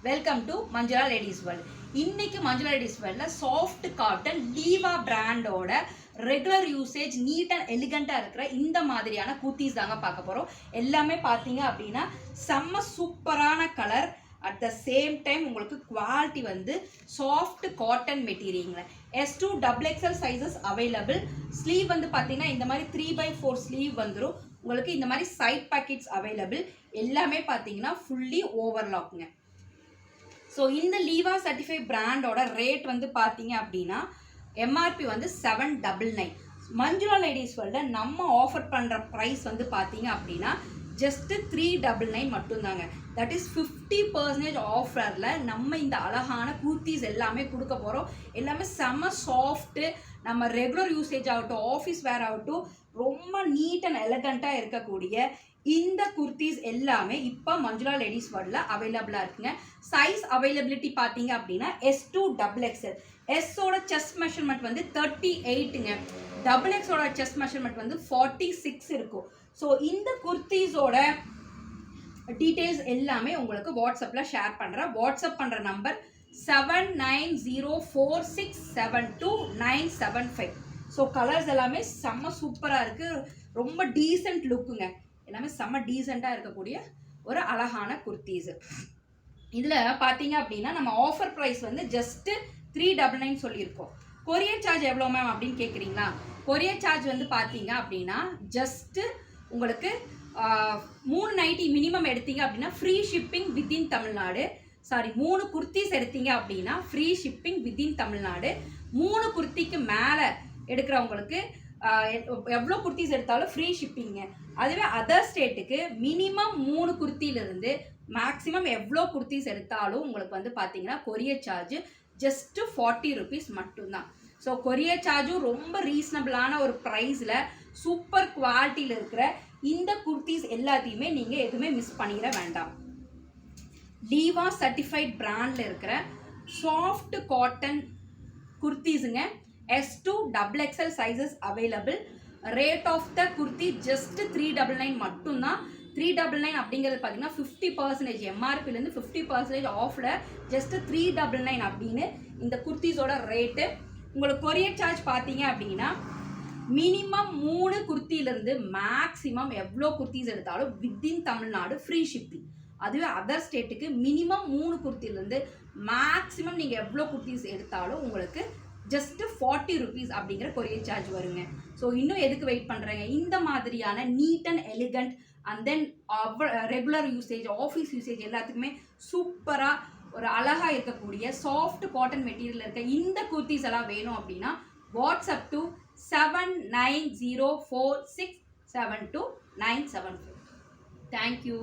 Welcome to Manjula ladies world. இன்னைக்கு Manjula ladies வேர்ல்ட்ல soft cotton லீவா பிராண்டோட ரெகுலர் யூசேஜ் நீட் அண்ட் எலிகண்டா இருக்கிற இந்த மாதிரியான குர்த்திஸ் தாங்க பார்க்க போறோம். எல்லாமே பார்த்தீங்க அப்படின்னா செம்ம சூப்பரான colour, at the same time உங்களுக்கு குவாலிட்டி வந்து soft cotton material. S2 XXL sizes available. Sleeve வந்து பார்த்தீங்கன்னா இந்த மாதிரி 3/4 ஸ்லீவ் வந்துடும். உங்களுக்கு இந்த மாதிரி சைட் பாக்கெட்ஸ் அவைலபிள். எல்லாமே பார்த்தீங்கன்னா ஃபுல்லி ஓவர்லாக்குங்க. ஸோ இந்த லீவா சர்டிஃபைட் பிராண்டோட ரேட் வந்து பார்த்தீங்க அப்படின்னா எம்ஆர்பி வந்து 799. மஞ்சுளா லேடிஸ் வேர்ல்டில் நம்ம ஆஃபர் பண்ணுற ப்ரைஸ் வந்து பார்த்தீங்க அப்படின்னா ஜஸ்ட்டு 399 மட்டும்தாங்க. தட் இஸ் 50% ஆஃபரில் நம்ம இந்த அழகான குர்த்திஸ் எல்லாமே கொடுக்க போகிறோம். எல்லாமே செம்ம சாஃப்ட்டு, நம்ம ரெகுலர் யூசேஜ் ஆகட்டும், ஆஃபீஸ் வேர் ஆகட்டும், ரொம்ப நீட் அண்ட் எலகண்ட்டாக இருக்கக்கூடிய இந்த குர்த்திஸ் எல்லாமே இப்போ மஞ்சுளா லேடிஸ் வேர்ல்டில் அவைலபிளாக இருக்குங்க. சைஸ் அவைலபிலிட்டி பார்த்தீங்க அப்படின்னா S2 XXL. எஸ்ஸோட செஸ்ட் மெஷர்மெண்ட் வந்து 38ங்க. XXோட செஸ்ட் மெஷர்மெண்ட் வந்து 46 இருக்கும். ஸோ இந்த குர்த்திஸோட டீட்டெயில்ஸ் எல்லாமே உங்களுக்கு வாட்ஸ்அப்பில் ஷேர் பண்ணுறேன். வாட்ஸ்அப் பண்ணுற நம்பர் 7904672975. ஸோ கலர்ஸ் எல்லாமே செம்ம சூப்பராக இருக்குது, ரொம்ப டீசென்ட் லுக்குங்க. எல்லாமே செம்ம டீசெண்டாக இருக்கக்கூடிய ஒரு அழகான குர்த்தீஸு. இதில் பார்த்தீங்க அப்படின்னா நம்ம ஆஃபர் ப்ரைஸ் வந்து ஜஸ்ட்டு 399 சொல்லியிருக்கோம். கொரியர் சார்ஜ் எவ்வளோ மேம் அப்படின்னு கேட்குறீங்களா? கொரியர் சார்ஜ் வந்து பார்த்தீங்க அப்படின்னா ஜஸ்ட்டு உங்களுக்கு 390 மினிமம் எடுத்தீங்க அப்படின்னா free shipping within Tamil Nadu. 3 kurtis எடுத்தீங்க அப்படின்னா ஃப்ரீ ஷிப்பிங் வித்தின் தமிழ்நாடு. 3 குர்த்திக்கு மேலே எடுக்கிறவங்களுக்கு எவ்வளோ குர்த்திஸ் எடுத்தாலும் ஃப்ரீ ஷிப்பிங்க. அதுவே அதர் ஸ்டேட்டுக்கு மினிமம் 3 குர்த்தியிலிருந்து மேக்ஸிமம் எவ்வளோ குர்த்திஸ் எடுத்தாலும் உங்களுக்கு வந்து பார்த்தீங்கன்னா கொரியர் சார்ஜ் ஜஸ்ட்டு 40 rupees மட்டும்தான். ஸோ கொரியர் சார்ஜும் ரொம்ப ரீசனபிளான ஒரு ப்ரைஸில் சூப்பர் குவாலிட்டியில் இருக்கிற இந்த குர்த்திஸ் எல்லாத்தையுமே நீங்கள் எதுவுமே மிஸ் பண்ணிட வேண்டாம். லீவா சர்டிஃபைட் பிராண்டில் இருக்கிற சாஃப்ட் காட்டன் குர்த்திஸுங்க. S2 XXL sizes available. Rate of the kurti just 399 மட்டும்தான். 399 அப்படிங்கிறது பார்த்தீங்கன்னா 50% எம்ஆர்பிலேருந்து 50% ஆஃபில் ஜஸ்ட்டு 399 அப்படின்னு இந்த குர்த்திஸோட ரேட்டு. உங்களுக்கு கொரியர் சார்ஜ் பார்த்தீங்க அப்படின்னா மினிமம் 3 குர்த்தியிலேருந்து மேக்ஸிமம் எவ்வளோ குர்த்திஸ் எடுத்தாலும் வித்தின் தமிழ்நாடு ஃப்ரீ ஷிப்பிங். அதுவே அதர் ஸ்டேட்டுக்கு மினிமம் 3 குர்த்தியிலேருந்து மேக்ஸிமம் நீங்கள் எவ்வளோ குர்த்திஸ் எடுத்தாலும் உங்களுக்கு ஜஸ்ட்டு 40 rupees அப்படிங்கிற கொரியர் சார்ஜ் வருங்க. ஸோ இன்னும் எதுக்கு வெயிட் பண்ணுறேங்க? இந்த மாதிரியான neat and elegant and then regular usage, office usage எல்லாத்துக்குமே சூப்பராக ஒரு அழகாக இருக்கக்கூடிய சாஃப்ட் காட்டன் மெட்டீரியல் இருக்க இந்த குர்த்திஸ் எல்லாம் வேணும் அப்படின்னா வாட்ஸ்அப் டு 7904672975. தேங்க்யூ.